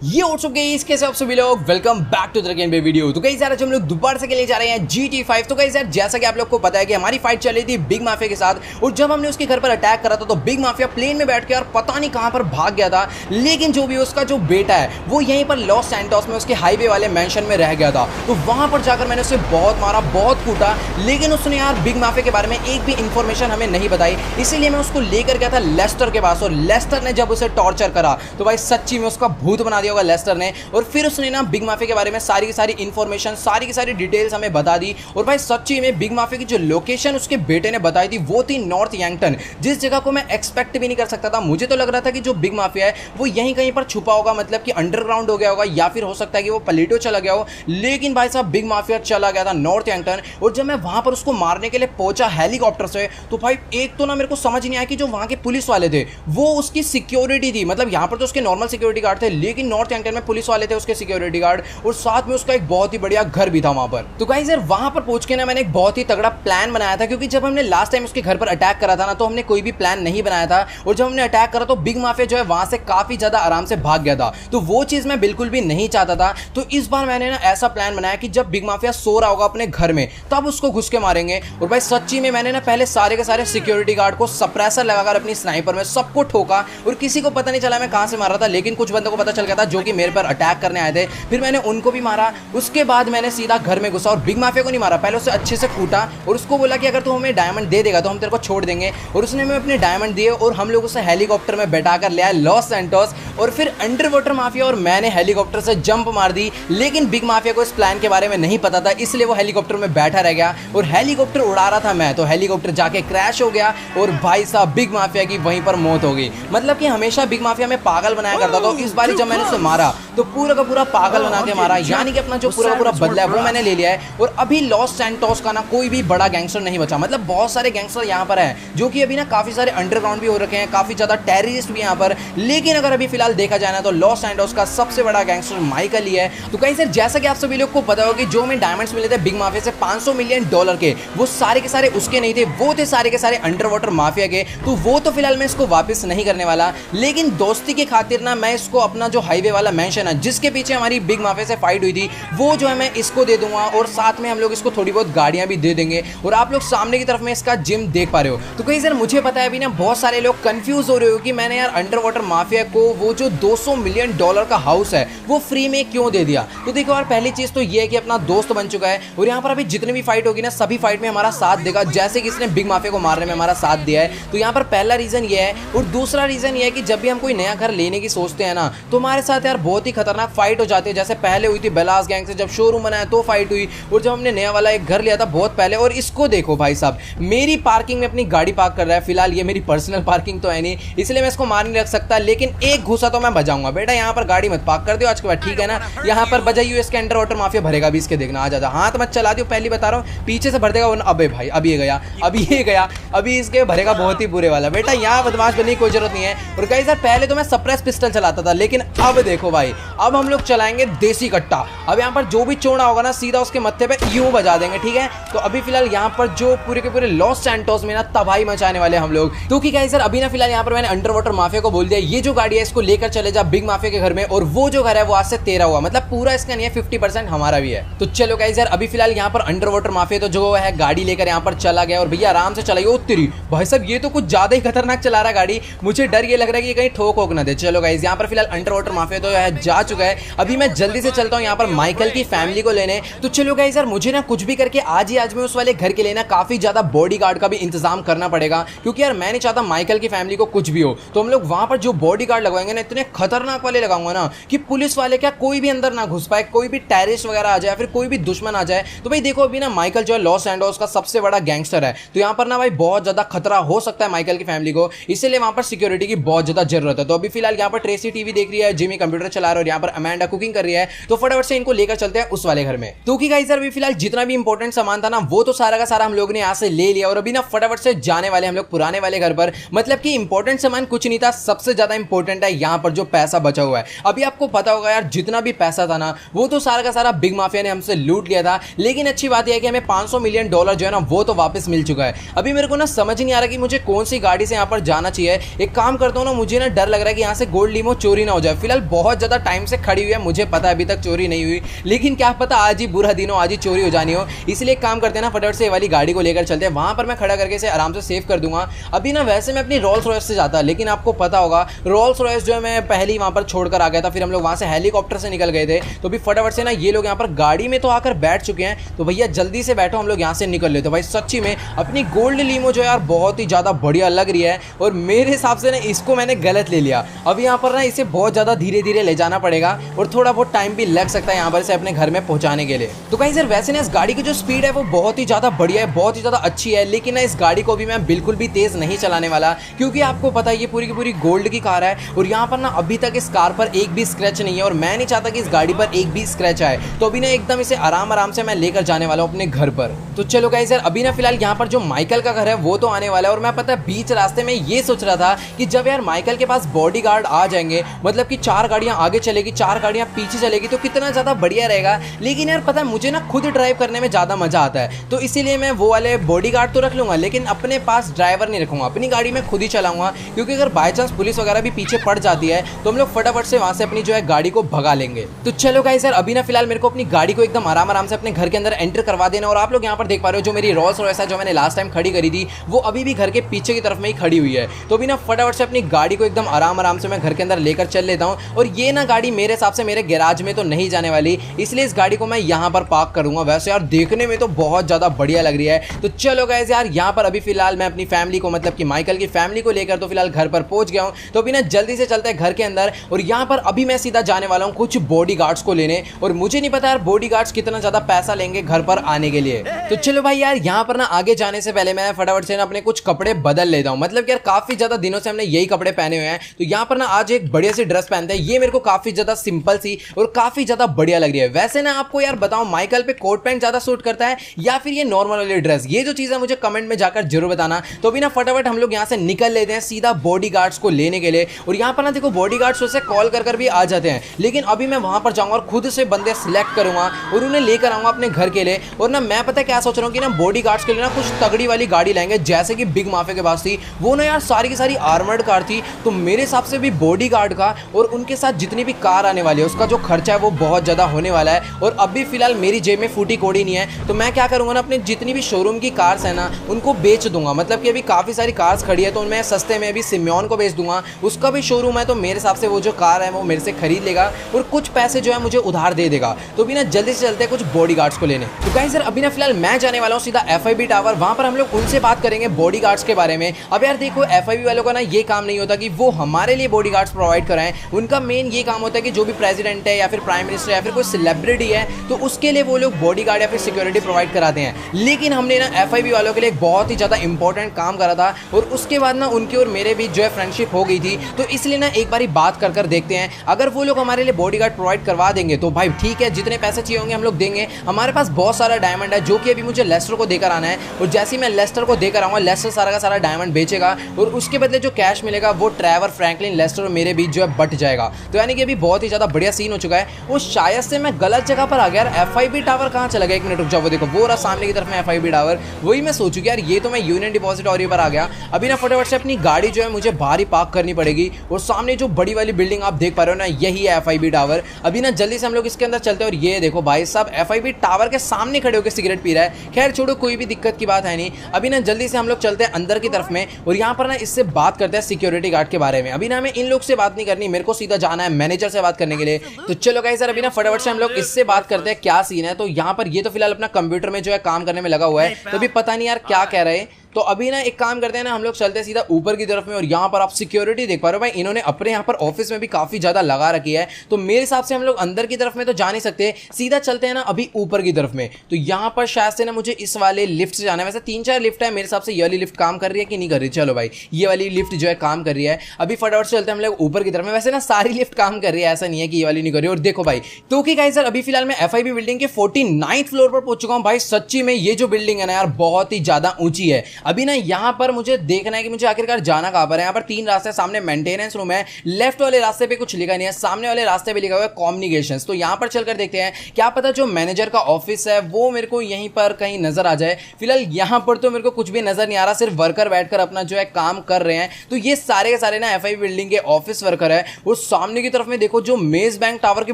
ये हो चुके हैं इसके सब सभी लोग welcome back to the game पे वीडियो। तो गाइस यार आज हम लोग दोबारा से खेलने जा रहे हैं GT5। तो गाइस यार जैसा कि आप लोग को पता है कि हमारी फाइट चल रही थी बिग माफिया के साथ, और जब हमने उसके घर पर अटैक करा था तो बिग माफिया प्लेन में बैठ के यार पता नहीं कहां पर भाग गया था। लेकिन जो भी उसका जो बेटा है वो यहीं पर लॉस सैंटोस में उसके हाईवे वाले मेंशन में रह गया था। तो वहां पर जाकर मैंने उसे बहुत मारा, बहुत कूटा, लेकिन उसने यार बिग माफिया के बारे में एक भी इंफॉर्मेशन हमें नहीं बताई। इसीलिए मैं उसको लेकर गया था लेस्टर के पास, और लेस्टर ने जब उसे टॉर्चर करा तो भाई सच्ची में उसका भूत बना दिया होगा लेस्टर ने। और फिर उसने ना बिग माफिया के बारे में सारी की सारी इंफॉर्मेशन, सारी की सारी डिटेल्स हमें बता दी। और भाई सच्ची में बिग माफिया की जो लोकेशन उसके बेटे ने बताई थी वो थी नॉर्थ यंगटन, जिस जगह को मैं एक्सपेक्ट भी नहीं कर सकता था। मुझे तो लग रहा था कि जो बिग माफिया है वो यहीं कहीं पर छुपा होगा, मतलब कि अंडरग्राउंड हो गया होगा, या फिर हो सकता है कि वो पलेटो चला गया हो। लेकिन भाई साहब बिग माफिया चला गया था नॉर्थ यंगटन। और जब मैं वहां पर उसको मारने के लिए पहुंचा हेलीकॉप्टर से, तो भाई एक तो ना मेरे को समझ नहीं आया कि जो वहां के पुलिस वाले थे वो उसकी सिक्योरिटी थी। मतलब यहां पर तो उसके नॉर्मल सिक्योरिटी गार्ड थे, लेकिन नॉर्थ यंगटन में पुलिस वाले थे उसके सिक्योरिटी गार्ड, और साथ में उसका एक बहुत ही बढ़िया घर भी था वहां पर। तो गाइस यार वहां पर पहुंच के ना मैंने एक बहुत ही तगड़ा प्लान बनाया था, क्योंकि जब हमने लास्ट टाइम उसके घर पर अटैक करा था ना तो हमने कोई भी प्लान नहीं बनाया था। और जब हमने अटैक करा तो बिग माफिया जो है वहां से काफी ज्यादा आराम से भाग गया था। तो वो चीज मैं बिल्कुल भी नहीं चाहता था। तो इस बार मैंने ना ऐसा प्लान बनाया कि जब बिग माफिया सो रहा होगा अपने घर में तब उसको घुस के मारेंगे। और भाई सच्ची में मैंने ना पहले सारे के सारे सिक्योरिटी गार्ड को सप्रेसर लगाकर अपनी स्नाइपर में सबको ठोका, और किसी को पता नहीं चला मैं कहां से मार रहा था। लेकिन कुछ बंदों को पता चल गया था जो कि मेरे पर अटैक करने आए थे। फिर मैंने उनको भी मारा। उसके बाद मैंने सीधा घर में घुसा और बिग माफिया को नहीं मारा, पहले उसे अच्छे से कूटा और उसको बोला कि अगर तू हमें डायमंड दे देगा तो हम तेरे को छोड़ देंगे। और उसने हमें अपने डायमंड दिए और हम लोग उसे हेलीकॉप्टर में बैठा कर ले आए लॉस सैंटोस। और फिर अंडर वाटर माफिया और मैंने हेलीकॉप्टर से जंप मार दी। लेकिन बिग माफिया को इस प्लान के बारे में नहीं पता था, इसलिए वो हेलीकॉप्टर में बैठा रह गया और हेलीकॉप्टर उड़ा रहा था मैं, तो हेलीकॉप्टर जाके क्रैश हो गया और भाई साहब बिग माफिया की वहीं पर मौत हो गई। मतलब कि हमेशा बिग माफिया में पागल बनाया करता था, तो इस बार जब मैंने उसे मारा तो पूरा का पूरा पागल बना के मारा, यानी कि अपना जो पूरा पूरा बदला है वो मैंने ले लिया है। और अभी लॉस सैंटोस का ना कोई भी बड़ा गैंगस्टर नहीं बचा। मतलब बहुत सारे गैंगस्टर यहाँ पर हैं जो कि अभी ना काफी सारे अंडरग्राउंड भी हो रखे हैं, काफी ज्यादा टेररिस्ट भी यहाँ पर। लेकिन अगर अभी फिलहाल देखा जाए ना तो लॉस सैंटोस का सबसे बड़ा गैंगस्टर माइकल ही है। तो कहीं सर जैसा कि आप सभी लोग को पता होगा कि जो हमें डायमंड्स मिले थे बिग माफिया से $500 मिलियन के, वो सारे के सारे उसके नहीं थे, वो थे सारे के सारे अंडर वाटर माफिया के। तो वो तो फिलहाल मैं इसको वापस नहीं करने वाला, लेकिन दोस्ती के खातिर ना मैं इसको अपना जो हाईवे वाला मेंशन है जिसके पीछे हमारी बिग माफिया से फाइट हुई थी वो जो है मैं इसको दे दूंगा। और साथ में हम लोग इसको थोड़ी बहुत गाड़ियां भी दे देंगे। और आप लोग सामने की तरफ में इसका जिम देख पा रहे हो। तो कहीं सर मुझे पता है अभी ना बहुत सारे लोग कंफ्यूज हो रहे हो कि मैंने यार अंडर वाटर माफिया को वो जो $200 मिलियन का हाउस है वो फ्री में क्यों दे दिया। तो देखो यार पहली चीज तो ये है कि अपना दोस्त बन चुका है, और यहाँ पर अभी जितनी भी फाइट होगी ना सभी फाइट में हमारा साथ देगा, जैसे कि इसने बिग माफिया को मारने में हमारा साथ दिया है। तो यहाँ पर पहला रीजन ये है। और दूसरा रीजन ये है कि जब भी हम कोई नया घर लेने की सोचते हैं ना तो हमारे साथ यार बहुत ही खतरनाक फाइट हो जाती है। जैसे पहले हुई थी बेलास गैंग से, जब शोरूम बनाया तो फाइट हुई, और जब हमने नया वाला एक घर लिया था बहुत पहले। और इसको देखो भाई साहब मेरी पार्किंग में अपनी गाड़ी पार्क कर रहा है। फिलहाल ये मेरी पर्सनल पार्किंग तो है नहीं, इसलिए मैं इसको मार नहीं रख सकता, लेकिन एक घुसा तो मैं बजाऊंगा। बेटा यहाँ पर गाड़ी मत पार्क कर दियो आज के बाद, ठीक है ना। यहाँ पर बजाइए, इसके अंडर वाटर माफिया भरेगा भी, इसके देखना आ जाता। हाथ मत चला दियो, पहली बता रहा हूँ, पीछे से भर देगा। अबे भाई अभी ये गया, अभी ये गया, अभी इसके भरेगा बहुत ही बुरे वाला। बेटा यहाँ बदमाश बनने की कोई जरूरत नहीं है। और कई सर पहले तो मैं सप्रेस पिस्टल चलाता था, लेकिन अब देखो भाई अब हम लोग चलाएंगे देसी कट्टा। अब यहाँ पर जो भी चोड़ा होगा ना सीधा उसके मत्थे पे यूं बजा देंगे, ठीक है। तो अभी फिलहाल यहाँ पर जो पूरे के पूरे लॉस सैंटोस में ना तबाही मचाने वाले हम लोग। तो कि गाइस सर अभी ना फिलहाल यहाँ पर मैंने अंडर वाटर माफिया को बोल दिया ये जो गाड़ी है इसको लेकर चले जा बिग माफिया के घर में, और वो जो घर है वो आज से तेरा हुआ, मतलब पूरा इसका नहीं है, 50% हमारा भी है। तो चलो गाइस यार अभी फिलहाल यहाँ पर अंडर वाटर माफिया तो जो है गाड़ी लेकर यहाँ पर चला गया, और भैया आराम से चलाइए। ओ तेरी भाई साहब ये तो कुछ ज्यादा ही खतरनाक चला रहा है गाड़ी, मुझे डर ये लग रहा है कि कहीं ठोक वोक ना दे। चलो गाइस यहाँ पर फिलहाल अंडर वाटर माफिया तो है जा चुका है। अभी मैं जल्दी से चलता हूँ यहाँ पर माइकल की फैमिली को लेने। तो चलो गाइस यार मुझे ना कुछ भी करके आज में उस वाले घर के लिए ना काफी ज्यादा बॉडीगार्ड का भी इंतजाम करना पड़ेगा, क्योंकि यार मैं नहीं चाहता माइकल की फैमिली को कुछ भी हो। तो हम लोग वहां पर जो बॉडीगार्ड लगवाएंगे ना इतने खतरनाक वाले लगाऊंगा ना कि पुलिस वाले क्या कोई भी अंदर ना घुस पाए, कोई भी टेररिस्ट वगैरह आ जाए, फिर कोई भी दुश्मन आ जाए। तो भाई देखो अभी ना माइकल जो है लॉस सैंटोस का सबसे बड़ा गैंगस्टर है, तो यहाँ पर ना भाई बहुत ज्यादा खतरा हो सकता है माइकल की फैमिली को, इसलिए वहां पर सिक्योरिटी की बहुत ज्यादा जरूरत है। तो अभी फिलहाल यहाँ पर ट्रेसी टीवी देख रही है, जिमी कंप्यूटर चला रहा है, और यहाँ पर अमेंडा कुकिंग कर रही है। तो फटाफट से इनको लेकर चलते हैं उस वाले घर में। तो गाइस यार अभी फिलहाल जितना भी इंपॉर्टेंट सामान था ना वो तो सारा का सारा हम लोग ने यहाँ से ले लिया, और अभी ना फटाफट से जाने वाले हम लोग पुराने वाले घर पर। मतलब कि इंपॉर्टेंट सामान कुछ नहीं था, सबसे ज्यादा इंपॉर्टेंट है यहाँ पर जो पैसा बचा हुआ है। अभी आपको पता होगा यार जितना भी पैसा था ना वो तो सारा का सारा बिग माफिया ने हमसे लूट लिया था। लेकिन अच्छी बात यह है कि हमें $500 मिलियन जो है ना वो तो वापस मिल चुका है। अभी मेरे को ना समझ नहीं आ रहा कि मुझे कौन सी गाड़ी से यहाँ पर जाना चाहिए। एक काम करता हूँ ना, मुझे ना डर लग रहा है कि यहाँ से गोल्ड लीमो चोरी ना हो जाए। फिलहाल बहुत ज़्यादा टाइम से खड़ी हुई है, मुझे पता है अभी तक चोरी नहीं हुई, लेकिन क्या पता आज ही बुरा दिन हो, आज ही चोरी हो जानी हो। इसलिए एक काम करते हैं ना, फटाफट से ये वाली गाड़ी को लेकर चलते हैं, वहाँ पर मैं खड़ा करके इसे आराम से सेव कर दूंगा। अभी ना वैसे मैं अपनी रोल्स रॉयस से जाता, लेकिन आपको पता होगा रोल्स रॉयस जो है मैं पहले ही वहाँ पर छोड़कर आ गया था, फिर हम लोग वहाँ से हेलीकॉप्टर से निकल गए थे। तो भी फटाफट से ना ये लोग यहाँ पर गाड़ी में तो आकर बैठ चुके हैं, तो भैया जल्दी से बैठो, हम लोग यहाँ से निकल लेते। भाई सच्ची में अपनी गोल्ड लीमो जो यार बहुत ही ज़्यादा बढ़िया लग रही है, और मेरे हिसाब से ना इसको मैंने गलत ले लिया। अब यहाँ पर ना इसे बहुत ज़्यादा धीरे धीरे ले जाना पड़ेगा, और थोड़ा बहुत टाइम भी लग सकता है यहाँ पर से अपने घर में पहुँचाने के लिए। तो गाइस यार वैसे ना इस गाड़ी की जो स्पीड है वो बहुत ही ज़्यादा बढ़िया है, बहुत ही ज़्यादा अच्छी है, लेकिन ना इस गाड़ी को भी मैं बिल्कुल भी तेज़ नहीं चलाने वाला, क्योंकि आपको पता है ये पूरी की पूरी गोल्ड की कार है, और यहाँ पर ना अभी तक इस कार पर एक भी स्क्रैच नहीं है, और मैं नहीं चाहता कि इस गाड़ी पर एक भी स्क्रैच आए। तो अभी ना एकदम इसे आराम आराम से मैं लेकर जाने वाला हूँ अपने घर पर। तो चलो गाइस यार अभी ना फिलहाल यहाँ पर जो माइकल का घर है वो तो आने वाला है, और मैं पता है बीच रास्ते में ये सोच रहा था कि जब यार माइकल के पास बॉडीगार्ड आ जाएंगे, मतलब कि 4 गाड़ियां आगे चलेगी 4 गाड़ियां पीछे चलेगी, तो कितना ज़्यादा बढ़िया रहेगा। लेकिन यार पता है मुझे ना खुद ड्राइव करने में ज़्यादा मज़ा आता है, तो इसीलिए मैं वो वाले बॉडीगार्ड तो रख लूँगा, लेकिन अपने पास ड्राइवर नहीं रखूँगा, अपनी गाड़ी में खुद ही चलाऊँगा, क्योंकि अगर बाई चांस पुलिस वगैरह भी पीछे पड़ जाती है तो हम लोग फटाफट से वहाँ से अपनी जो है गाड़ी को भगा लेंगे। तो चलो गाइस यार अभी ना फिलहाल मेरे को अपनी गाड़ी को एकदम आराम आराम से अपने घर के अंदर एंटर करवा देना, और आप लोग यहाँ पर देख पा रहे हो जो मेरी रोल्स रॉयस है जो मैंने लास्ट टाइम खड़ी करी थी वो अभी भी घर के पीछे की तरफ में ही खड़ी हुई है। तो अभी ना फटाफट से अपनी गाड़ी को एकदम आराम आराम से मैं घर के अंदर लेकर चल लेता हूँ, और ये ना गाड़ी मेरे हिसाब से मेरे गैराज में तो नहीं जाने वाली, इसलिए इस गाड़ी को मैं यहाँ पर पार्क करूँगा। वैसे यार देखने में तो बहुत ज़्यादा बढ़िया लग रही है। तो चलो गाइस यार यहाँ पर अभी फिलहाल मैं अपनी फैमिली को, मतलब कि माइकल की फैमिली को लेकर तो फिलहाल घर पर पहुँच गया हूँ। तो अभी ना जल्दी से चलते हैं घर के अंदर, और यहाँ पर अभी मैं सीधा जाने वाला हूँ कुछ बॉडीगार्ड्स को लेने, और मुझे नहीं पता यार बॉडीगार्ड्स कितना ज़्यादा पैसा लेंगे घर पर आने के लिए। तो चलो भाई यार यहाँ पर ना आगे जाने से पहले मैं फटाफट से ना अपने कुछ कपड़े बदल लेता हूँ, मतलब कि यार काफ़ी ज़्यादा दिनों से हमने यही कपड़े पहने हुए हैं। तो यहाँ पर ना आज एक बढ़िया सी ड्रेस पहनते हैं, ये मेरे को काफ़ी ज़्यादा सिंपल सी और काफ़ी ज़्यादा बढ़िया लग रही है। वैसे ना आपको यार बताऊँ माइकल पे कोट पैंट ज़्यादा सूट करता है या फिर ये नॉर्मल वाली ड्रेस, ये जो चीज़ है मुझे कमेंट में जाकर जरूर बताना। तो अभी ना फटाफट हम लोग यहाँ से निकल लेते हैं सीधा बॉडीगार्ड्स को लेने के लिए, और यहाँ पर ना देखो बॉडीगार्ड्स उसे कॉल कर भी आ जाते हैं, लेकिन अभी मैं वहाँ पर जाऊँगा और खुद से बंदे सिलेक्ट करूँगा और उन्हें लेकर आऊँगा अपने घर के लिए। और ना मैं पता क्या सोच रहा हूँ कि ना बॉडीगार्ड्स के लिए ना कुछ तगड़ी वाली गाड़ी लाएंगे, जैसे कि बिग माफिया के पास थी, वो ना यार सारी की सारी आर्मर्ड कार थी। तो मेरे हिसाब से भी बॉडीगार्ड का और उनके साथ जितनी भी कार आने वाली है उसका जो खर्चा है वो बहुत ज़्यादा होने वाला है, और अभी फिलहाल मेरी जेब में फूटी कोड़ी नहीं है। तो मैं क्या करूँगा ना, अपने जितनी भी शोरूम की कार्स है ना उनको बेच दूंगा, मतलब कि अभी काफ़ी सारी कार्स खड़ी है तो उनमें सस्ते में अभी सिम्योन को बेच दूंगा, उसका भी शोरूम है, तो मेरे हिसाब से वो जो कार है वो मेरे से खरीद लेगा और कुछ पैसे जो है मुझे उधार दे देगा। तो अभी ना जल्दी से चलते हैं कुछ बॉडीगार्ड्स को लेने। तो गाइस यार अभी ना फिलहाल मैं जाने वाला हूँ सीधा FIB टावर, वहाँ पर हम लोग उनसे बात करेंगे बॉडीगार्ड्स के बारे में। अब यार देखो FIB वालों का ना ये काम नहीं होता कि वो हमारे लिए बॉडीगार्ड्स प्रोवाइड कराएं, उनका मेन ये काम होता है कि जो भी प्रेसिडेंट है या फिर प्राइम मिनिस्टर या फिर कोई सेलिब्रिटी है तो उसके लिए वो लोग बॉडीगार्ड या फिर सिक्योरिटी प्रोवाइड कराते हैं। लेकिन हमने ना FIB वालों के लिए एक बहुत ही ज़्यादा इंपॉर्टेंट काम करा था, और उसके बाद ना उनकी और मेरे बीच जो है फ्रेंडशिप हो गई थी। तो इसलिए ना एक बारी बात कर देखते हैं, अगर वो लोग हमारे लिए बॉडीगार्ड प्रोवाइड करवा देंगे तो भाई ठीक है, जितने पैसे चाहिए होंगे हम लोग देंगे। हमारे पास बहुत सारा डायमंड है जो कि अभी मुझे लेस्टर को देकर आना है, और जैसे ही मैं लेस्टर को देकर आऊँगा लेस्टर सारा का सारा डायमंड बेचेगा, और उसके बदले जो कैश मिलेगा वो ट्रेवर, फ्रैंकलिन, लेस्टर और मेरे बीच जो है बट जाएगा। तो यानी कि अभी बहुत ही ज़्यादा बढ़िया सीन हो चुका है। वो शायद से मैं गलत जगह पर आ गया यार, FIB टावर कहाँ चला गया, एक मिनट रुक जाओ, वो देखो वो रहा सामने की तरफ में FIB टावर। वही मैं सोचूँ यार ये तो मैं यूनियन डिपॉजिटरी पर आ गया। अभी ना फटाफट से अपनी गाड़ी जो है मुझे बाहर ही पार्क करनी पड़ेगी, और सामने जो बड़ी वाली बिल्डिंग आप देख पा रहे हो ना यही है FIB टावर। अभी ना जल्दी से हम लोग इसके अंदर चलते हैं, और ये देखो भाई साहब FIB टावर के सामने खड़े होकर सिगरेट पी रहा है। खैर छोड़ो, कोई भी दिक्कत की बात है नहीं। अभी ना जल्दी से हम लोग चलते हैं अंदर की तरफ में, और यहाँ पर ना इससे बात करते हैं सिक्योरिटी गार्ड के बारे में। अभी ना हमें इन लोग से बात नहीं करनी, मेरे को सीधा जाना है मैनेजर से बात करने के लिए। तो चलो गाइस सर अभी ना फटाफट से हम लोग इससे बात करते हैं क्या सीन है। तो यहाँ पर ये तो फिलहाल अपना कंप्यूटर में जो है काम करने में लगा हुआ है, तो अभी पता नहीं यार क्या कह रहे हैं। तो अभी ना एक काम करते हैं ना, हम लोग चलते हैं सीधा ऊपर की तरफ में, और यहाँ पर आप सिक्योरिटी देख पा रहे हो भाई, इन्होंने अपने यहाँ पर ऑफिस में भी काफ़ी ज़्यादा लगा रखी है। तो मेरे हिसाब से हम लोग अंदर की तरफ में तो जा नहीं सकते, सीधा चलते हैं ना अभी ऊपर की तरफ में। तो यहाँ पर शायद से ना मुझे इस वाले लिफ्ट से जाना है। वैसे 3-4 लिफ्ट है, मेरे हिसाब से ये वाली लिफ्ट काम कर रही है कि नहीं कर रही। चलो भाई ये वाली लिफ्ट जो है काम कर रही है। अभी फटाफट से चलते हैं हम लोग ऊपर की तरफ में। वैसे ना सारी लिफ्ट काम कर रही है, ऐसा नहीं है कि ये वाली नहीं कर रही। और देखो भाई तो कि गाइस सर अभी फिलहाल मैं FIB बिल्डिंग के 49th फ्लोर पर पहुंच चुका हूँ। भाई सच्ची में ये जो बिल्डिंग है ना यार बहुत ही ज़्यादा ऊंची है। अभी ना यहाँ पर मुझे देखना है कि मुझे आखिरकार जाना कहाँ पर है। यहाँ पर 3 रास्ते, सामने मेंटेनेंस रूम है, लेफ्ट वाले रास्ते पे कुछ लिखा नहीं है, सामने वाले रास्ते पे लिखा हुआ है कम्युनिकेशंस। तो यहाँ पर चलकर देखते हैं, क्या पता जो मैनेजर का ऑफिस है वो मेरे को यहीं पर कहीं नजर आ जाए। फिलहाल यहाँ पर तो मेरे को कुछ भी नजर नहीं आ रहा, सिर्फ वर्कर बैठकर अपना जो है काम कर रहे हैं। तो ये सारे के सारे ना FIB बिल्डिंग के ऑफिस वर्कर है। और सामने की तरफ में देखो जो मेज बैंक टावर की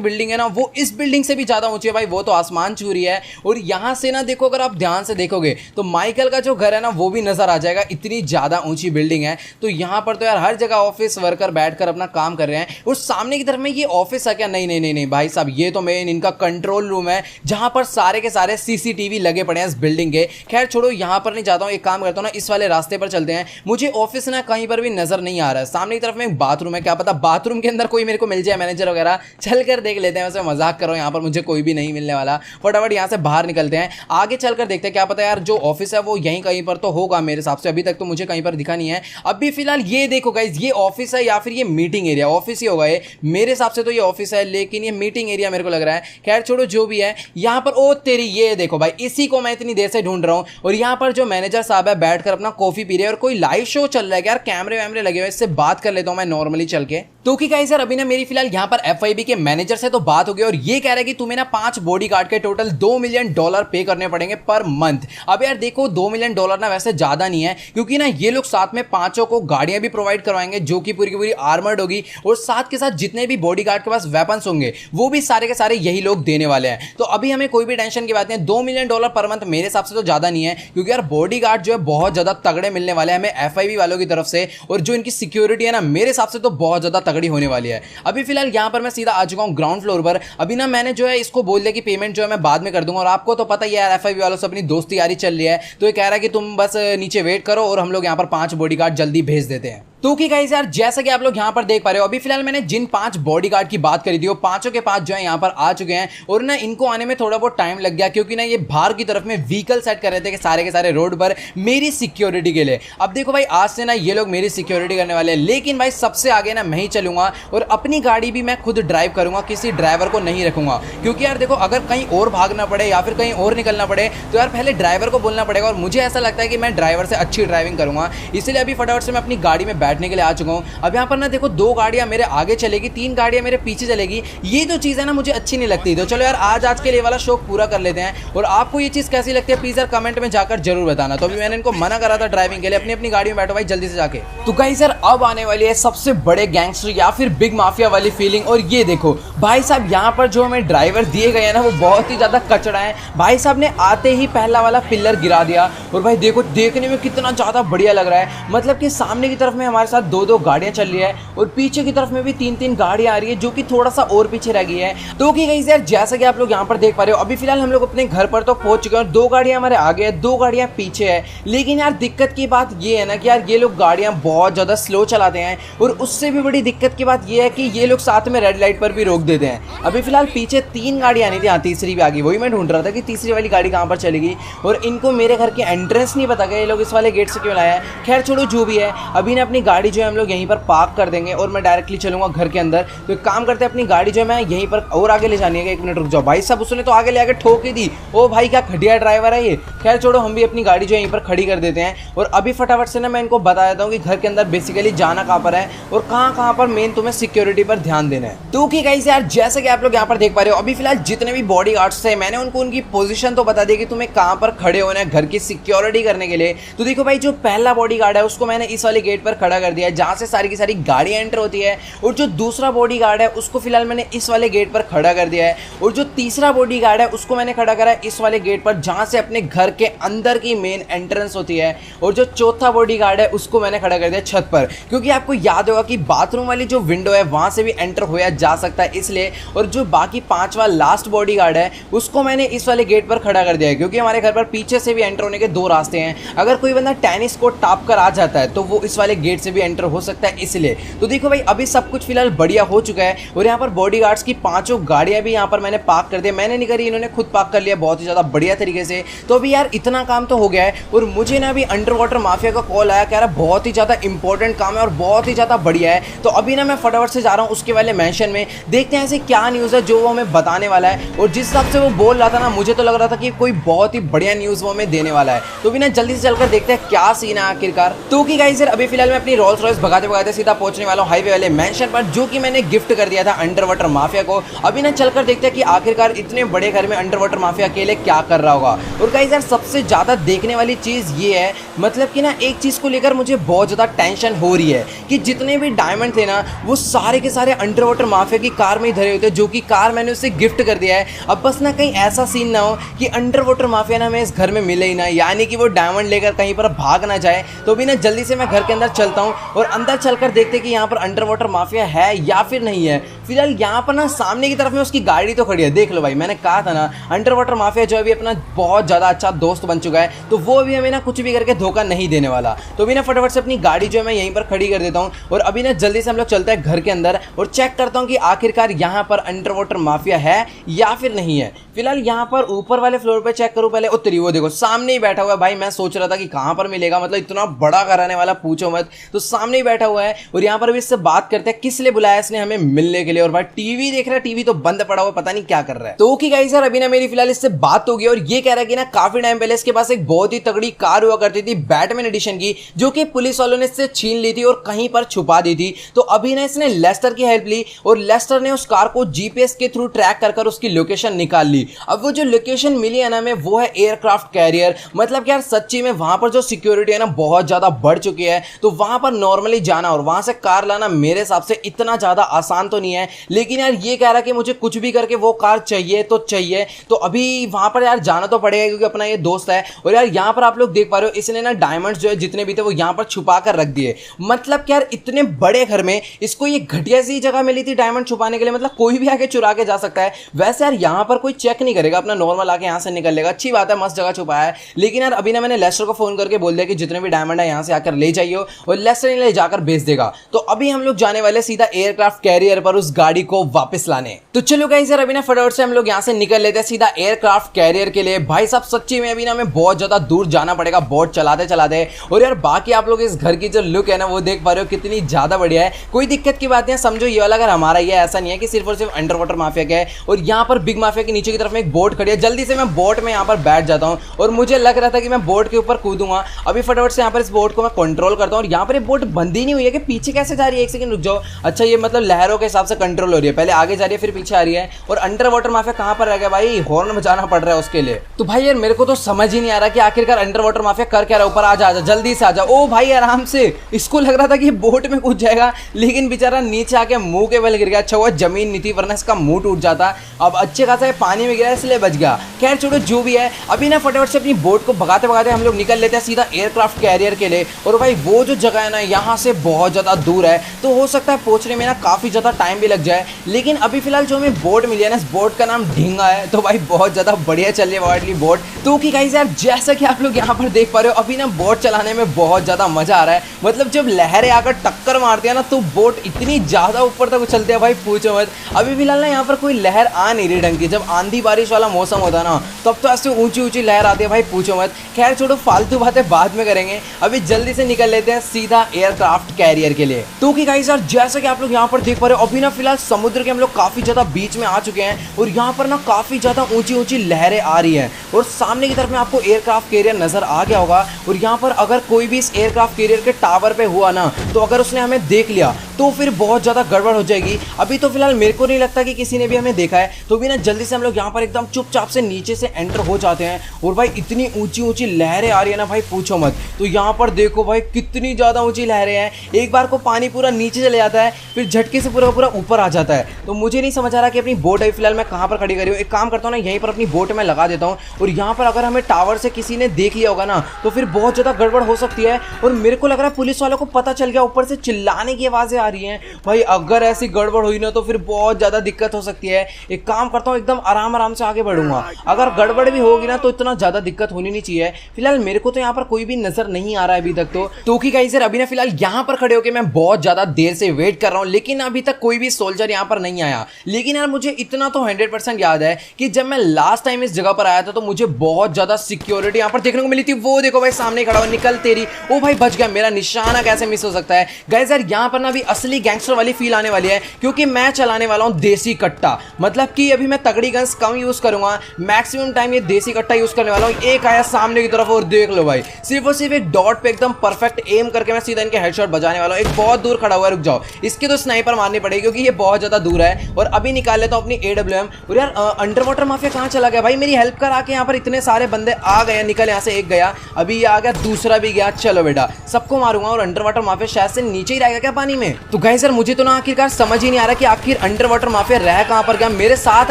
बिल्डिंग है ना, वो इस बिल्डिंग से भी ज्यादा ऊंची है भाई, वो तो आसमान छू रही है। और यहां से ना देखो, अगर आप ध्यान से देखोगे तो माइकल का जो घर है ना वो भी नजर आ जाएगा, इतनी ज्यादा ऊंची बिल्डिंग है। तो यहां पर तो यार हर जगह ऑफिस वर्कर बैठकर अपना काम कर रहे हैं। और सामने की तरफ में ये ऑफिस है क्या? नहीं नहीं नहीं नहीं भाई साहब, ये तो मेन इनका कंट्रोल रूम है, जहां पर सारे के सारे CCTV लगे पड़े हैं इस बिल्डिंग के। खैर छोड़ो, यहां पर नहीं जाता हूं, एक काम करता हूं ना, इस वाले रास्ते पर चलते हैं। मुझे ऑफिस ना कहीं पर भी नजर नहीं आ रहा है। सामने की तरफ में एक बाथरूम है, क्या पता बाथरूम के अंदर कोई मेरे को मिल जाए, मैनेजर वगैरह। चल कर देख लेते हैं। वैसे मजाक करो, यहाँ पर मुझे कोई भी नहीं मिलने वाला। फटाफट यहाँ से बाहर निकलते हैं, आगे चलकर देखते हैं, क्या पता यार जो ऑफिस है वो यहीं कहीं पर तो होगा मेरे हिसाब से। अभी तक तो मुझे कहीं पर दिखा नहीं है। अभी फिलहाल ये देखो गाइस, ये ऑफिस है या फिर ये मीटिंग एरिया? ऑफिस ही होगा ये मेरे हिसाब से, तो ये ऑफिस है लेकिन ये मीटिंग एरिया मेरे को लग रहा है। खैर छोड़ो, जो भी है। यहाँ पर ओ तेरी, ये देखो भाई, इसी को मैं इतनी देर से ढूंढ रहा हूँ। और यहाँ पर जो मैनेजर साहब है बैठकर अपना कॉफी पी रहे हैं, और कोई लाइव शो चल रहा है यार, कैमरे वैमरे लगे हुए, इससे बात कर लेता हूँ मैं नॉर्मली चल के। तो कि गाइस यार, अभी ना मेरी फिलहाल यहाँ पर FIB के मैनेजर से तो बात हो गई, और ये कह रहा है कि तुम्हें ना 5 बॉडीगार्ड के टोटल $2 मिलियन पे करने पड़ेंगे पर मंथ। अब यार देखो, $2 मिलियन ना वैसे ज्यादा नहीं है, क्योंकि ना ये लोग साथ में 5 को गाड़ियां भी प्रोवाइड करवाएंगे जो कि पूरी की पूरी आर्मर्ड होगी, और साथ के साथ जितने भी बॉडीगार्ड के पास वेपन्स होंगे वो भी सारे के सारे यही लोग देने वाले हैं। तो अभी हमें कोई भी टेंशन की बात नहीं है। $2 मिलियन पर मंथ मेरे हिसाब से तो ज्यादा नहीं है, क्योंकि यार बॉडीगार्ड जो है बहुत ज्यादा तगड़े मिलने वाले हैं हमें FIB वालों की तरफ से, और जो इनकी सिक्योरिटी है ना मेरे हिसाब से तो बहुत ज्यादा तगड़ी होने वाली है। अभी फिलहाल यहाँ पर मैं सीधा आ चुका हूँ ग्राउंड फ्लोर पर। अभी ना मैंने जो है इसको बोल दिया कि पेमेंट जो है मैं बाद में कर दूंगा, और आपको तो पता ही है यार FIB वालों से अपनी दोस्ती यारी चल रही है। तो ये कह रहा है कि तुम बस नीचे वेट करो और हम लोग यहाँ पर 5 बॉडीगार्ड जल्दी भेज देते हैं। तो कि गाइस यार, जैसा कि आप लोग यहाँ पर देख पा रहे हो, अभी फिलहाल मैंने जिन 5 बॉडीगार्ड की बात करी थी वो 5 के 5 जो है यहाँ पर आ चुके हैं। और ना इनको आने में थोड़ा बहुत टाइम लग गया, क्योंकि ना ये बाहर की तरफ में व्हीकल सेट कर रहे थे कि सारे के सारे रोड पर मेरी सिक्योरिटी के लिए। अब देखो भाई, आज से ना ये लोग मेरी सिक्योरिटी करने वाले हैं, लेकिन भाई सबसे आगे ना मैं ही चलूंगा, और अपनी गाड़ी भी मैं खुद ड्राइव करूंगा, किसी ड्राइवर को नहीं रखूंगा। क्योंकि यार देखो, अगर कहीं और भागना पड़े या फिर कहीं और निकलना पड़े तो यार पहले ड्राइवर को बोलना पड़ेगा, और मुझे ऐसा लगता है कि मैं ड्राइवर से अच्छी ड्राइविंग करूंगा। इसलिए अभी फटाफट से मैं अपनी गाड़ी में बैठने के लिए आ चुका हूँ। अब यहाँ पर ना देखो, 2 गाड़ियां मेरे आगे चलेगी, 3 गाड़ियां मेरे पीछे चलेगी। ये जो चीज़ है ना मुझे अच्छी नहीं लगती। तो चलो यार, आज के लिए वाला शौक पूरा कर लेते हैं। और आपको ये चीज़ कैसी लगती है प्लीज़ यार कमेंट में जाकर जरूर बताना। तो अभी मैंने इनको मना करा था ड्राइविंग के लिए, अपनी अपनी गाड़ी में बैठो भाई जल्दी से जाके। तो गाइस यार, अब आने वाली है सबसे बड़े गैंगस्टर या फिर बिग माफिया वाली फीलिंग। और ये देखो भाई साहब, यहाँ पर जो हमें ड्राइवर दिए गए हैं ना वो बहुत ही ज़्यादा कचड़ा है। भाई साहब ने आते ही पहला वाला पिलर गिरा दिया, और भाई देखो देखने में कितना ज़्यादा बढ़िया लग रहा है। मतलब कि सामने की तरफ में हमारे साथ 2-2 गाड़ियाँ चल रही है, और पीछे की तरफ में भी 3-3 गाड़ियां आ रही है, जो कि थोड़ा सा और पीछे रह गई है। तो कि गाइस यार, जैसा कि आप लोग यहां पर देख पा रहे हो, अभी फिलहाल हम लोग अपने घर पर तो पहुंच चुके हैं। 2 गाड़ियां हमारे आगे है, 2 गाड़ियां पीछे है। लेकिन यार दिक्कत की बात ये है ना कि यार ये लोग गाड़ियां बहुत ज्यादा स्लो चलाते हैं, और उससे भी बड़ी दिक्कत की बात ये है कि ये लोग साथ में रेड लाइट पर भी रोक देते हैं। अभी फिलहाल पीछे 3 गाड़ियां आनी थी, हाँ तीसरी भी आ गई। वही मैं ढूंढ रहा था कि तीसरी वाली गाड़ी कहां पर चलेगी, और इनको मेरे घर के एंट्रेंस नहीं पता गया ये लोग इस वाले गेट से क्यों लाया है। खैर छोड़ो, जो भी है, अभी ना अपनी गाड़ी जो है हम लोग यहीं पर पार्क कर देंगे, और मैं डायरेक्टली चलूंगा घर के अंदर। तो एक काम करते हैं, अपनी गाड़ी जो है मैं यहीं पर और आगे ले जानी है। 1 मिनट रुक जाओ भाई साहब, उसने तो आगे ले आके ठोक ही दी। ओ भाई, क्या घटिया ड्राइवर है ये। खैर छोड़ो, हम भी अपनी गाड़ी जो है यहीं पर खड़ी कर देते हैं। और अभी फटाफट से ना मैं इनको बता देता हूँ कि घर के अंदर बेसिकली जाना कहाँ पर है, और कहाँ पर मेन तुम्हें सिक्योरिटी पर ध्यान देना है। तो कि गाइस यार, जैसे कि आप लोग यहाँ पर देख पा रहे हो, अभी फिलहाल जितने भी बॉडीगार्ड्स थे मैंने उनको उनकी पोजीशन तो बता दी कि तुम्हें कहाँ पर खड़े होना है घर की सिक्योरिटी करने के लिए। तो देखो भाई, जो पहला बॉडीगार्ड है उसको मैंने इस वाले गेट पर खड़ा कर दिया है, जहाँ से सारी की सारी गाड़ियाँ एंटर होती है। और जो दूसरा बॉडीगार्ड है उसको फिलहाल मैंने इस वाले गेट पर खड़ा कर दिया है, और जो तीसरा बॉडीगार्ड है उसको मैंने खड़ा करा है इस वाले गेट पर, जहां से अपने घर के अंदर की मेन एंट्रेंस होती है। और जो चौथा बॉडीगार्ड है उसको मैंने खड़ा कर दिया छत पर, क्योंकि आपको याद होगा कि बाथरूम वाली जो विंडो है वहां से भी एंटर होया जा सकता है इसलिए। और जो बाकी 5वां लास्ट बॉडीगार्ड है उसको मैंने इस वाले गेट पर खड़ा कर दिया है, क्योंकि हमारे घर पर पीछे से भी एंटर होने के 2 रास्ते हैं। अगर कोई बंदा टेनिस को टाप कर आ जाता है तो वो इस वाले गेट से भी एंटर हो सकता है इसलिए। तो देखो भाई, अभी सब कुछ फिलहाल बढ़िया हो चुका है, और यहाँ पर बॉडीगार्ड्स की 5 गाड़ियां भी यहाँ पर मैंने पार्क कर दी। मैंने नहीं करी, इन्होंने खुद पार्क कर लिया बहुत ही ज़्यादा बढ़िया तरीके से। तो अभी यार इतना काम तो हो गया है, और मुझे ना अभी अंडर वाटर माफिया का कॉल आया, कह रहा बहुत ही ज़्यादा इंपॉर्टेंट काम है और बहुत ही ज़्यादा बढ़िया है। तो अभी ना मैं फटाफट से जा रहा हूँ उसके वाले मेंशन में, देखते हैं हैं ऐसी क्या न्यूज़ है जो वो हमें बताने वाला है। और जिस हिसाब से वो बोल रहा था ना, मुझे तो लग रहा था कि कोई बहुत ही बढ़िया न्यूज़ वो हमें देने वाला है। तो भी ना जल्दी से चलकर देखते हैं क्या सीन है आखिरकार। तो कि गाइस यार अभी फिलहाल मैं अपनी रोल्स रॉयस भगाते भगाते सीधा पहुंचने वाला हूँ हाईवे वाले मैंशन पर, जो कि मैंने गिफ्ट कर दिया था अंडर वाटर माफिया को। अभी ना चलकर देखते हैं कि आखिरकार इतने बड़े घर में अंडर वाटर माफिया अकेले क्या कर रहा होगा। और गाइस यार सबसे ज्यादा देखने वाली चीज ये है, मतलब कि ना एक चीज को लेकर मुझे बहुत ज्यादा टेंशन हो रही है कि जितने भी डायमंड थे ना वो सारे के सारे अंडर वाटर माफिया की कार में ही धरे होते, जो कि कार मैंने उसे गिफ्ट कर दिया है। अब बस ना कहीं ऐसा सीन ना हो कि अंडर वाटर माफिया ना हमें इस घर में मिले ही ना, यानी कि वो डायमंड लेकर कहीं पर भाग ना जाए। तो भी ना जल्दी से मैं घर के अंदर चलता हूँ और अंदर चलकर देखते कि यहाँ पर अंडर वाटर माफिया है या फिर नहीं है। फिलहाल यहाँ पर ना सामने की तरफ में उसकी गाड़ी तो खड़ी है, देख लो भाई, मैंने कहा था ना अंडर वाटर माफिया जो अभी अपना बहुत ज़्यादा अच्छा दोस्त बन चुका है, तो वो अभी हमें ना कुछ भी करके धोखा नहीं देने वाला। तो भी ना फटाफट से अपनी गाड़ी जो है मैं यहीं पर खड़ी कर देता हूँ और अभी ना जल्दी से हम लोग चलते हैं घर के अंदर और चेक करता हूँ कि आखिरकार यहाँ पर अंडर वाटर माफिया है या फिर नहीं है। फिलहाल यहाँ पर ऊपर वाले फ्लोर पे चेक करूँ पहले, उतरी वो देखो सामने ही बैठा हुआ है भाई। मैं सोच रहा था कि कहाँ पर मिलेगा, मतलब इतना बड़ा कराने वाला पूछो मत, तो सामने ही बैठा हुआ है। और यहाँ पर भी इससे बात करते हैं किस लिए बुलाया इसने हमें मिलने के लिए। और भाई टीवी देख रहा है, टीवी तो बंद पड़ा हुआ, पता नहीं क्या कर रहा है। तो ओके गाइस यार अभी ना मेरी फिलहाल इससे बात हो गई और ये कह रहा है कि ना काफी टाइम पहले इसके पास एक बहुत ही तगड़ी कार हुआ करती थी बैटमैन एडिशन की, जो कि पुलिस वालों ने इससे छीन ली थी और कहीं पर छुपा दी थी। तो अभी ना इसने लेस्टर की हेल्प ली और लेस्टर ने उस कार को जीपीएस के थ्रू ट्रैक कर उसकी लोकेशन निकाल ली। अब वो जो लोकेशन मिली है ना हमें, वो है एयरक्राफ्ट कैरियर। मतलब कि यार सच्ची में वहां पर जो सिक्योरिटी है ना बहुत ज्यादा बढ़ चुकी है, तो वहां पर नॉर्मली जाना और वहां से कार लाना मेरे हिसाब से इतना ज्यादा आसान तो नहीं है। लेकिन यार ये कह रहा है कि मुझे कुछ भी करके वो कार चाहिए तो चाहिए, तो अभी वहां पर यार जाना तो पड़ेगा क्योंकि अपना ये दोस्त है। और यार यहाँ पर आप लोग देख पा रहे हो इसने ना डायमंड्स जो है जितने भी थे वो यहाँ पर छुपा कर रख दिए। मतलब कि यार इतने बड़े घर में इसको ये घटिया सी जगह मिली थी डायमंड छुपाने के लिए, मतलब कोई भी आके चुरा के जा सकता है। वैसे यार यहाँ पर कोई चेक नहीं करेगा, अपना नॉर्मल आके यहाँ से निकल लेगा। अच्छी बात है, मस्त जगह छुपाया है। लेकिन यार अभी ना मैंने लेस्टर को फोन करके बोल दिया कि जितने भी डायमंड है यहाँ से आकर ले जाइए और लेस्टर ले जाकर भेज देगा। तो अभी हम लोग जाने वाले सीधा एयरक्राफ्ट कैरियर पर उस गाड़ी को वापस लाने। तो चलो गाइस यार अभी ना फटाफट से हम लोग यहाँ से निकल लेते हैं सीधा एयरक्राफ्ट कैरियर के लिए। भाई साहब सच्ची में अभी ना हमें बहुत ज्यादा दूर जाना पड़ेगा बोट चलाते चलाते। और यार बाकी आप लोग इस घर की जो लुक है ना वो देख पा रहे हो कितनी ज्यादा बढ़िया है। कोई दिक्कत की बात नहीं है, समझो ये वाला घर हमारा ही है, ऐसा नहीं है कि सिर्फ और सिर्फ अंडर वाटर माफिया का है। और यहाँ पर बिग माफिया के नीचे की तरफ में एक बोट खड़ी है। जल्दी से मैं बोट में यहाँ पर बैठ जाता हूँ और मुझे लग रहा था कि मैं बोट के ऊपर कूदूंगा। अभी फटाफट से यहाँ पर इस बोट को मैं कंट्रोल करता हूँ और यहाँ पर ये बोट बंद ही नहीं हुई है कि पीछे कैसे जा रही है। एक सेकंड रुक जाओ, अच्छा ये मतलब लहरों के हिसाब से कंट्रोल हो रही है, पहले आगे जा रही है फिर पीछे आ रही है। और अंडर वाटर माफिया कहाँ पर रह गया भाई, हॉर्न बजाना पड़ रहा है उसके लिए। तो भाई यार मेरे को तो समझ ही नहीं आ रहा कि आखिरकार अंडर वाटर माफिया कर क्या रहा है। ऊपर आ जा, जल्दी से आ जा। ओ भाई आराम से, इसको लग रहा था कि बोट में कूद जाएगा लेकिन बेचारा नीचे आके मुंह के बल गिर गया। अच्छा हुआ जमीन नहीं थी वरना इसका मुंह टूट जाता। अब अच्छे खासा पानी में गिरा इसलिए बच गया। खैर छोड़ो जो भी है, अभी ना फटाफट से अपनी बोट को भगाते भगाते हम लोग निकल लेते हैं सीधा एयरक्राफ्ट कैरियर के लिए। और भाई वो जो जगह है ना यहाँ से बहुत ज्यादा दूर है, तो हो सकता है पहुंचने में ना काफी ज्यादा टाइम भी लग जाए। लेकिन अभी फिलहाल जो हमें बोट मिली है ना, इस बोट का नाम ढींगा है। तो भाई बहुत ज्यादा बढ़िया चल रही है वाली बोट। तो कि गाइस यार जैसा कि आप लोग यहाँ पर देख पा रहे हो, अभी ना बोट चलाने में बहुत ज्यादा मजा आ रहा है। मतलब जब लहरें आकर टक्कर मारती है ना तो बोट इतनी ज्यादा ऊपर तक उछलती है भाई पूछो मत। अभी फिलहाल ना यहाँ पर कोई लहर आ नहीं रही ढंग की। जब आंधी बारिश वाला मौसम होता है ना तब तो ऐसे ऊंची ऊंची लहर आती है भाई पूछो मत। खैर छोड़ो फालतू बातें बाद में करेंगे, अभी जल्दी से निकल लेते हैं सीधा एयरक्राफ्ट कैरियर के लिए। तो कि गाइस यार जैसा कि आप लोग यहाँ पर देख पा रहे हो, अभी ना फिलहाल समुद्र के हम लोग काफी ज्यादा बीच में आ चुके हैं और यहाँ पर ना काफी ज्यादा ऊंची ऊंची लहरें आ रही है। और सामने की तरफ में आपको एयरक्राफ्ट कैरियर नजर आ गया होगा। और यहाँ पर अगर कोई भी इस एयरक्राफ्ट कैरियर के टावर पे हुआ ना, तो अगर उसने हमें देख लिया तो फिर बहुत ज्यादा गड़बड़ हो जाएगी। अभी तो फिलहाल मेरे को नहीं लगता कि किसी ने भी हमें देखा है। तो भी ना जल्दी से हम लोग यहाँ पर एकदम चुपचाप से नीचे से एंटर हो जाते हैं। और भाई इतनी ऊंची ऊंची लहरें आ रही है ना भाई पूछो मत। तो यहाँ पर देखो भाई कितनी ज्यादा ऊंची लहरें हैं। एक बार को पानी पूरा नीचे चले जाता है फिर झटके से पूरा पूरा ऊपर आ जाता है। तो मुझे नहीं समझ आ रहा कि अपनी बोट है फिलहाल मैं कहाँ पर खड़ी करी हूँ। एक काम करता हूँ ना, यहीं पर अपनी बोट में लगा देता हूँ। और यहाँ पर अगर हमें टावर से किसी ने देख लिया होगा ना तो फिर बहुत ज्यादा गड़बड़ हो सकती है। और मेरे को लग रहा है पुलिस वालों को पता चल गया, ऊपर से चिल्लाने की आवाजें आ रही हैं। भाई अगर ऐसी गड़बड़ हुई ना तो फिर बहुत ज्यादा दिक्कत हो सकती है। एक काम करता हूँ एकदम आराम आराम से आगे बढ़ूंगा। अगर गड़बड़ भी होगी ना तो इतना ज्यादा दिक्कत होनी नहीं चाहिए। फिलहाल मेरे को तो यहाँ पर कोई भी नजर नहीं आ रहा है अभी तक। तो कि गाइस यार अभी ना फिलहाल यहाँ पर खड़े होकर मैं बहुत ज्यादा देर से वेट कर रहा हूँ, लेकिन अभी तक कोई भी सोल्जर यहाँ पर नहीं आया। लेकिन यार मुझे इतना तो 100% याद है कि जब मैं लास्ट टाइम इस जगह पर आया था तो मुझे बहुत ज्यादा सिक्योरिटी यहाँ पर देखने को मिली थी। वो देखो भाई सामने खड़ा हुआ, निकल तेरी। ओ भाई बच गया, मेरा निशाना कैसे मिस हो सकता है। गाइस यार यहाँ पर ना अभी असली गैंगस्टर वाली फील आने वाली है, क्योंकि मैं चलाने वाला हूँ देसी कट्टा। मतलब कि अभी मैं तगड़ी गन्स कम यूज करूंगा, मैक्सिमम टाइम ये देसी कट्टा यूज करने वाला हूँ। एक आया सामने की तरफ और देख लो भाई, सिर्फ और सिर्फ एक डॉट पे एकदम परफेक्ट एम करके मैं सीधा इनके हेडशॉट बजाने वाला हूँ। एक बहुत दूर खड़ा हुआ है, रुक जाओ, इसके तो स्नाइपर मारनी पड़ेगी क्योंकि ये बहुत ज्यादा दूर है। और अभी निकाल लेता हूँ अपनी AWM। और यार अंडर वाटर माफिया कहाँ चला गया भाई? मेरी हेल्प कर आके। यहाँ पर इतने सारे बंदे आ गए, निकल यहाँ से। एक गया, अभी ये आ गया, दूसरा भी गया। चलो बेटा, सबको मारूंगा। और अंडर वाटर माफिया शायद से नीचे ही रहेगा क्या पानी में? तो गाइस यार मुझे तो ना आखिरकार समझ ही नहीं आ रहा कि आखिर अंडर वाटर माफिया रह कहाँ पर गया। मेरे साथ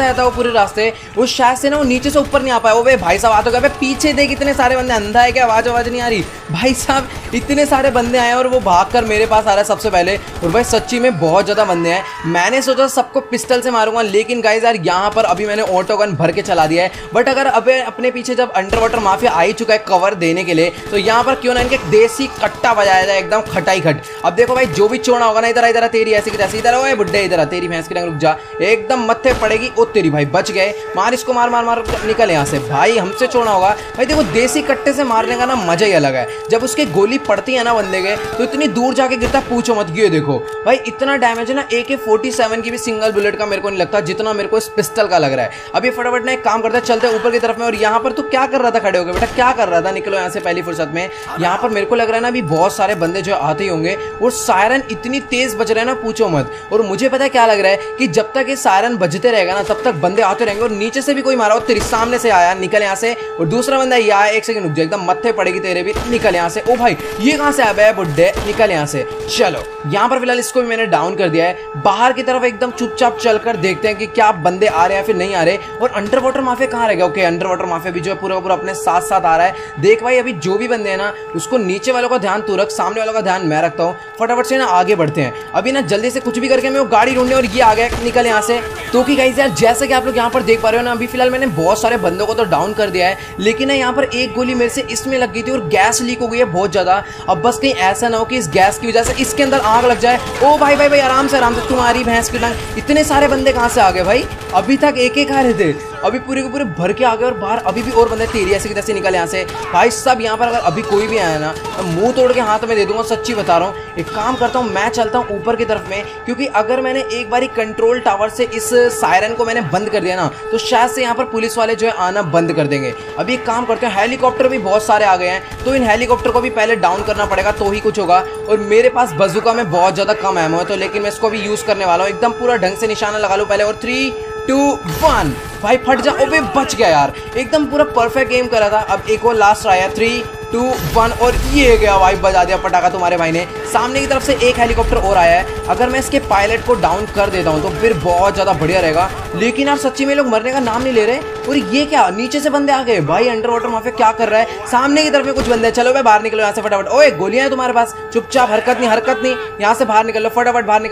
आया था वो पूरे रास्ते, वो शायद से ना वो नीचे से ऊपर नहीं आ पाया। वो भाई साहब आ तो गए, पीछे देख इतने सारे बंदे। अंधा है क्या? आवाज नहीं आ रही भाई साहब? इतने सारे बंदे आए और वो भागकर मेरे पास आ रहा है सबसे पहले। और भाई सच्ची में बहुत ज्यादा बंदे हैं। मैंने सोचा सबको पिस्टल से मारूंगा, लेकिन गाइस यार यहाँ पर अभी मैंने ऑटो गन भर के चला दिया है। बट अगर अब अपने पीछे जब अंडर वाटर माफिया आ ही चुका है कवर देने के लिए, तो यहाँ पर क्यों ना इनके देसी कट्टा बजाया जाए, एकदम खटाई खट। अब देखो भाई, जो भी चोना होगा ना, इधर इधर तेरी ऐसी की तैसी, इधर ओए बुड्ढे इधर तेरी भैंस की रंग, रुक जा, एकदम मत्थे पड़ेगी। ओ तेरी भाई बच गए, मार इसको, मार मार मार, निकल यहाँ से भाई। हमसे चोना होगा भाई। देखो देसी कट्टे से मारने का ना मजा ही अलग है। जब उसकी गोली पड़ती है ना बंदे के, तो इतनी दूर जाके गिरता, पूछो मत। ये देखो भाई इतना डैमेज है ना AK-47 की भी सिंगल बुलेट का मेरे को नहीं लगता जितना मेरे को इस पिस्टल का लग रहा है। अभी फटाफट ना एक काम करता है, चलते हैं ऊपर की तरफ में। और यहाँ पर तू क्या कर रहा था खड़े होकर? बेटा क्या कर रहा था? निकलो यहाँ से पहली फुर्सत में। यहाँ पर मेरे को लग रहा है ना अभी बहुत सारे बंदे जो आते ही होंगे। और सायरन इतनी तेज बज रहे हैं ना, पूछो मत। और मुझे पता है क्या लग रहा है कि जब तक ये सायरन बजते रहेगा ना, तब तक बंदे आते रहेंगे। और नीचे से भी कोई मारा हो, तेरे सामने से आया, निकल यहाँ से। और दूसरा बंदा ये आया, एक सेकंड रुक जा, एकदम मत्थे पड़ेगी तेरे भी, निकल यहाँ से। ओ भाई ये कहाँ से आया बुड्ढे, निकल यहाँ से। चलो यहाँ पर फिलहाल इसको भी मैंने डाउन कर दिया है। बाहर की तरफ एकदम चुपचाप चलकर देखते हैं कि क्या बंदे आ रहे हैं फिर नहीं आ रहे। और अंडर वाटर माफिया कहाँ रह गया? ओके, अंडर वाटर माफिया भी जो है पूरा पूरा अपने साथ साथ आ रहा है। देख भाई अभी जो भी बंदे हैं ना, उसको नीचे वालों का ध्यान तू रख, सामने वालों का ध्यान मैं रखता हूँ। फटाफट से ना आगे बढ़ते हैं। अभी ना जल्दी से कुछ भी करके मैं वो गाड़ी ढूंढने, और ये आ गया, निकल यहाँ से। तो कि गाइस यार जैसे कि आप लोग यहाँ पर देख पा रहे हो ना, अभी फिलहाल मैंने बहुत सारे बंदों को तो डाउन कर दिया है, लेकिन ना यहाँ पर एक गोली मेरे से इसमें लग गई थी और गैस लीक हो गई है बहुत ज्यादा। अब बस कहीं ऐसा ना हो कि इस गैस की वजह से इसके अंदर आग लग जाए। ओ भाई भाई भाई आराम से तुम्हारी भैंस की टांग। इतने सारे बंदे कहाँ से आ गए भाई? अभी तक एक एक आ रहे थे, अभी पूरे के पूरे भर के आ गए। और बाहर अभी भी और बंदे तेरी ऐसे की तैसे निकल यहाँ से। भाई सब यहाँ पर अगर अभी कोई भी आया ना, तो मुंह तोड़ के हाथ में दे दूंगा, सच्ची बता रहा हूँ। एक काम करता हूँ, मैं चलता हूँ ऊपर की तरफ में, क्योंकि अगर मैंने एक बारी कंट्रोल टावर से इस सायरन को मैंने बंद कर दिया ना, तो शायद से यहाँ पर पुलिस वाले जो है आना बंद कर देंगे। अभी एक काम करते हैं, हेलीकॉप्टर भी बहुत सारे आ गए हैं, तो इन हेलीकॉप्टर को भी पहले डाउन करना पड़ेगा तो ही कुछ होगा। और मेरे पास बजूका में बहुत ज्यादा कम एमो है, तो लेकिन मैं इसको भी यूज करने वाला हूँ। एकदम पूरा ढंग से निशाना लगा लूँ पहले। और 3, 2, 1 भाई फट जा। ओबे बच गया यार, एकदम पूरा परफेक्ट गेम करा था। अब एक और लास्ट आया, 3, 2, 1 और ये गया भाई, बजा दिया पटाखा तुम्हारे भाई ने। सामने की तरफ से एक हेलीकॉप्टर और आया है। अगर मैं इसके पायलट को डाउन कर देता हूँ तो फिर बहुत ज्यादा बढ़िया रहेगा। लेकिन यार सच्ची में लोग मरने का नाम नहीं ले रहे। और ये क्या, नीचे से बंदे आ गए भाई। अंडर वाटर माफिया क्या कर रहा है? सामने की तरफ में कुछ बंदे। चलो भाई बाहर निकलो यहाँ से फटाफट। ओए गोलियां हैं तुम्हारे पास, चुपचाप, हरकत नहीं। यहाँ से बाहर निकल लो फटाफट, बाहर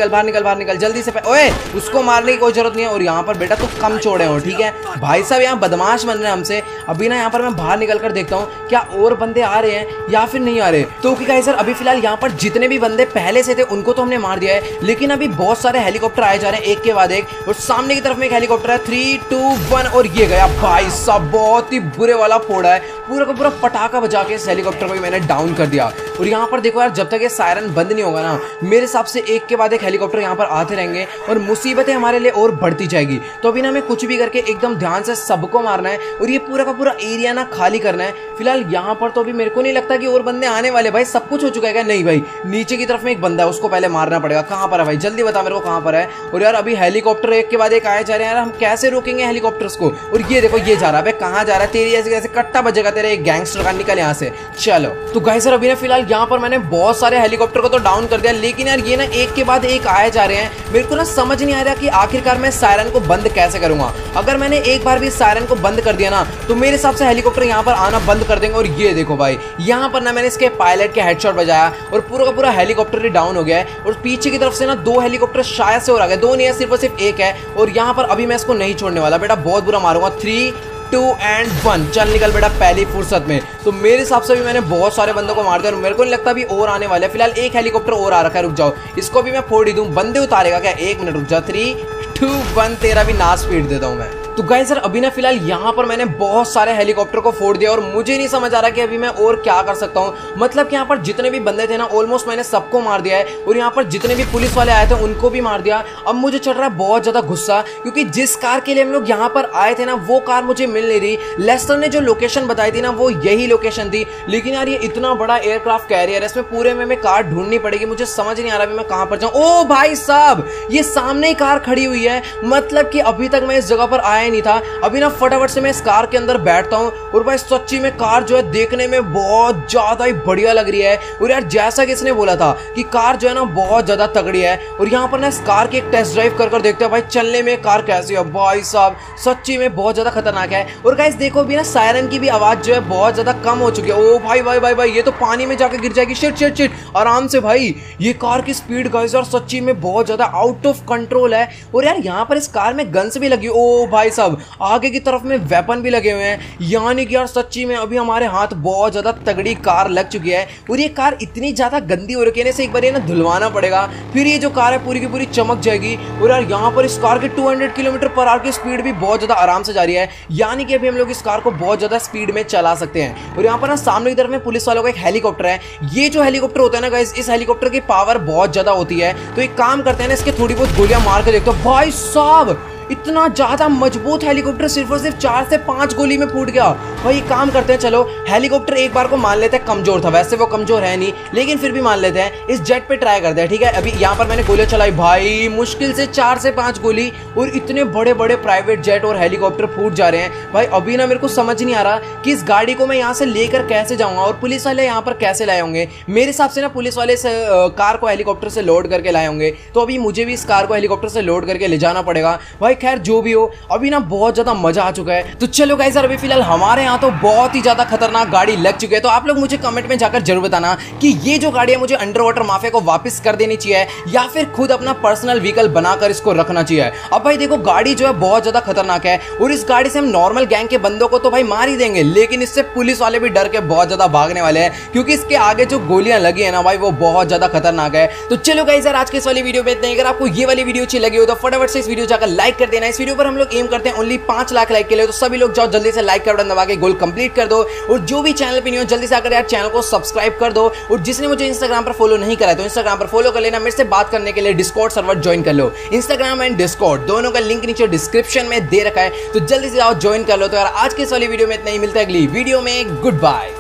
निकल जल्दी से। ओए उसको मारने की कोई जरूरत नहीं है। और यहाँ पर बेटा तुम कम छोड़े हो, ठीक है भाई साहब, यहाँ बदमाश बन रहे हैं हमसे। अभी ना यहाँ पर मैं बाहर निकल कर देखता हूँ क्या और बंदे आ रहे हैं या फिर नहीं आ रहे। तो गाइस सर अभी फिलहाल यहाँ पर जितने भी बंदे पहले से थे उनको तो हमने मार दिया है, लेकिन अभी बहुत सारे हेलीकॉप्टर आए जा रहे हैं एक के बाद एक। और सामने की तरफ में एक हेलीकॉप्टर है, 3, 2, 1 और ये गया भाई साहब, बहुत ही बुरे वाला फोड़ा है। पूरा का पूरा पटाखा बजा के इस हेलीकॉप्टर को भी मैंने डाउन कर दिया। और यहाँ पर देखो यार, जब तक ये सायरन बंद नहीं होगा ना, मेरे हिसाब से एक के बाद एक हेलीकॉप्टर यहाँ पर आते रहेंगे और मुसीबतें हमारे लिए और बढ़ती जाएगी। तो अभी ना हमें कुछ भी करके एकदम ध्यान से सबको मारना है और ये पूरा का पूरा एरिया ना खाली करना है। फिलहाल यहाँ पर तो अभी मेरे को नहीं लगता कि और बंदे आने वाले। भाई सब कुछ हो चुका है क्या? नहीं भाई, नीचे की तरफ में एक बंदा है, उसको पहले मारना पड़ेगा। कहाँ पर है भाई? जल्दी बता मेरे को कहाँ पर है। और यार अभी हेलीकॉप्टर एक के बाद एक आए जा रहे हैं यार, हम कैसे रोकेंगे हेलीकॉप्टर्स को? और ये देखो ये जा रहा है, कहाँ जा रहा है? तेरी ऐसे कैसे कट्टा बजेगा तेरे एक गैंगस्टर का, निकल यहाँ से। चलो तो गाइस सर अभी ना फिलहाल यहाँ पर मैंने बहुत सारे हेलीकॉप्टर को तो डाउन कर दिया, लेकिन यार ये ना एक के बाद एक आए जा रहे हैं। मेरे को ना समझ नहीं आ रहा कि आखिरकार मैं सायरन को बंद कैसे करूंगा। अगर मैंने एक बार भी सायरन को बंद कर दिया ना, तो मेरे हिसाब से हेलीकॉप्टर यहाँ पर आना बंद कर देंगे। और ये देखो भाई, यहाँ पर ना मैंने इसके पायलट के हेडशॉट बजाया और पूरा का पूरा हेलीकॉप्टर ही डाउन हो गया है। और पीछे की तरफ से ना 2 हेलीकॉप्टर शायद से और आ गए, 2 नहीं है, सिर्फ और सिर्फ एक है। और यहाँ पर अभी मैं इसको नहीं छोड़ने वाला बेटा, बहुत बुरा मारूंगा। 3, 2 and 1 चल निकल बेटा पहली फुर्सत में। तो मेरे हिसाब से भी मैंने बहुत सारे बंदों को मार दिया और मेरे को नहीं लगता अभी और आने वाले। फिलहाल एक हेलीकॉप्टर और आ रखा है, रुक जाओ इसको भी मैं फोड़ ही दूं। बंदे उतारेगा क्या? 1 मिनट रुक जा। 3 2 1 तेरा भी नाश स्पीड देता हूं मैं। तो गाइस सर अभी ना फिलहाल यहाँ पर मैंने बहुत सारे हेलीकॉप्टर को फोड़ दिया और मुझे नहीं समझ आ रहा कि अभी मैं और क्या कर सकता हूँ। मतलब कि यहाँ पर जितने भी बंदे थे ना ऑलमोस्ट मैंने सबको मार दिया है और यहाँ पर जितने भी पुलिस वाले आए थे उनको भी मार दिया। अब मुझे चढ़ रहा है बहुत ज्यादा गुस्सा, क्योंकि जिस कार के लिए हम लोग यहाँ पर आए थे ना वो कार मुझे मिल नहीं रही। लेस्टर ने जो लोकेशन बताई थी ना वो यही लोकेशन थी, लेकिन यार ये इतना बड़ा एयरक्राफ्ट कैरियर है, इसमें पूरे में कार ढूंढनी पड़ेगी। मुझे समझ नहीं आ रहा अभी मैं कहाँ पर जाऊँ। ओ भाई साहब ये सामने ही कार खड़ी हुई है, मतलब कि अभी तक मैं इस जगह पर आया नहीं था। अभी फटाफट से मैं इस कार के अंदर बैठता हूं और भाई सच्ची में कार जो है देखने में बहुत ज्यादा ही बढ़िया लग रही है। और यार जैसा कि इसने बोला था कि कार जो है ना बहुत ज्यादा तगड़ी है और यहाँ पर ना इस कार की एक टेस्ट ड्राइव कर देखते हैं भाई चलने में कार कैसी है। भाई साहब सच्ची में बहुत ज्यादा खतरनाक है। और गाइस देखो भी ना सायरन की भी आवाज जो है बहुत ज्यादा कम हो चुकी है। ओ भाई भाई भाई भाई ये तो पानी में जाकर गिर जाएगी। शिट शिट शिट आराम से भाई। ये कार की स्पीड गाइस और सच्ची में बहुत ज्यादा आउट ऑफ कंट्रोल है। और यार यहाँ पर इस कार में गन्स भी लगी। ओ भाई साहब आगे की तरफ में वेपन भी लगे हुए हैं, यानी कि यार सच्ची में अभी हमारे हाथ बहुत ज्यादा तगड़ी कार लग चुकी है। और ये कार इतनी ज्यादा गंदी हो रखी है, इसे एक बार ये ना धुलवाना पड़ेगा, फिर ये जो कार है पूरी की पूरी चमक जाएगी। और यार यहाँ पर इस कार की 200 किलोमीटर पर आवर की स्पीड भी बहुत ज्यादा आराम से जा रही है, यानी कि अभी हम लोग इस कार को बहुत ज्यादा स्पीड में चला सकते हैं। और यहाँ पर ना सामने की तरफ में पुलिस वालों का एक हेलीकॉप्टर है। ये जो हेलीकॉप्टर होता है ना गाइस, इस हेलीकॉप्टर की पावर बहुत ज्यादा होती है। तो एक काम करते हैं ना, इसके थोड़ी बहुत गोलियां मार के देखते हो। भाई साहब इतना ज्यादा मजबूत हेलीकॉप्टर सिर्फ और सिर्फ 4 से 5 गोली में फूट गया। भाई काम करते हैं, चलो हेलीकॉप्टर एक बार को मान लेते हैं कमजोर था, वैसे वो कमजोर है नहीं लेकिन फिर भी मान लेते हैं। इस जेट पे ट्राई करते हैं, ठीक है। अभी यहाँ पर मैंने गोलियां चलाई, भाई मुश्किल से 4 से 5 गोली और इतने बड़े बड़े प्राइवेट जेट और हेलीकॉप्टर फूट जा रहे हैं। भाई अभी ना मेरे को समझ नहीं आ रहा कि इस गाड़ी को मैं यहाँ से लेकर कैसे जाऊंगा और पुलिस वाले यहाँ पर कैसे लाए होंगे। मेरे हिसाब से ना पुलिस वाले कार को हेलीकॉप्टर से लोड करके लाए होंगे, तो अभी मुझे भी इस कार को हेलीकॉप्टर से लोड करके ले जाना पड़ेगा। भाई खैर जो भी हो अभी ना बहुत ज्यादा मजा आ चुका है। तो चलो गाइस अभी फिलहाल हमारे यहाँ तो बहुत ही ज्यादा खतरनाक गाड़ी लग चुकी है। तो आप लोग मुझे कमेंट में जाकर जरूर बताना कि ये जो गाड़ी है मुझे अंडर वाटर माफिया को वापस कर देनी चाहिए या फिर खुद अपना पर्सनल व्हीकल बनाकर इसको रखना चाहिए। अब भाई देखो गाड़ी जो है बहुत ज्यादा खतरनाक है और इस गाड़ी से हम नॉर्मल गैंग के बंदों को तो भाई मार ही देंगे, लेकिन इससे पुलिस वाले भी डर के बहुत ज्यादा भागने वाले हैं, क्योंकि इसके आगे जो गोलियां लगी है ना भाई वो बहुत ज्यादा खतरनाक है। तो चलो गाइस आज के इस वाली वीडियो में इतना ही। अगर आपको ये वाली वीडियो अच्छी लगी हो तो फटाफट से इस वीडियो जाकर लाइक कर देना। इस वीडियो पर हम लोग एम करते हैं ओनली 5 लाख लाइक के लिए, तो सभी लोग जाओ जल्दी से लाइक का बटन दबा के गोल कंप्लीट कर दो। और जो भी चैनल पे नहीं हो जल्दी से आकर यार चैनल को सब्सक्राइब कर दो। और जिसने मुझे इंस्टाग्राम पर फॉलो नहीं करा है तो इंस्टाग्राम पर फॉलो कर लेना। मेरे से बात करने के लिए डिस्कॉर्ड सर्वर ज्वाइन कर लो। इंस्टाग्राम एंड डिस्कॉर्ड दोनों का लिंक नीचे डिस्क्रिप्शन में दे रखा है, तो जल्दी से जाओ ज्वाइन कर लो। तो यार आज के इस वाली वीडियो में इतना ही, मिलता है अगली वीडियो में। Good bye.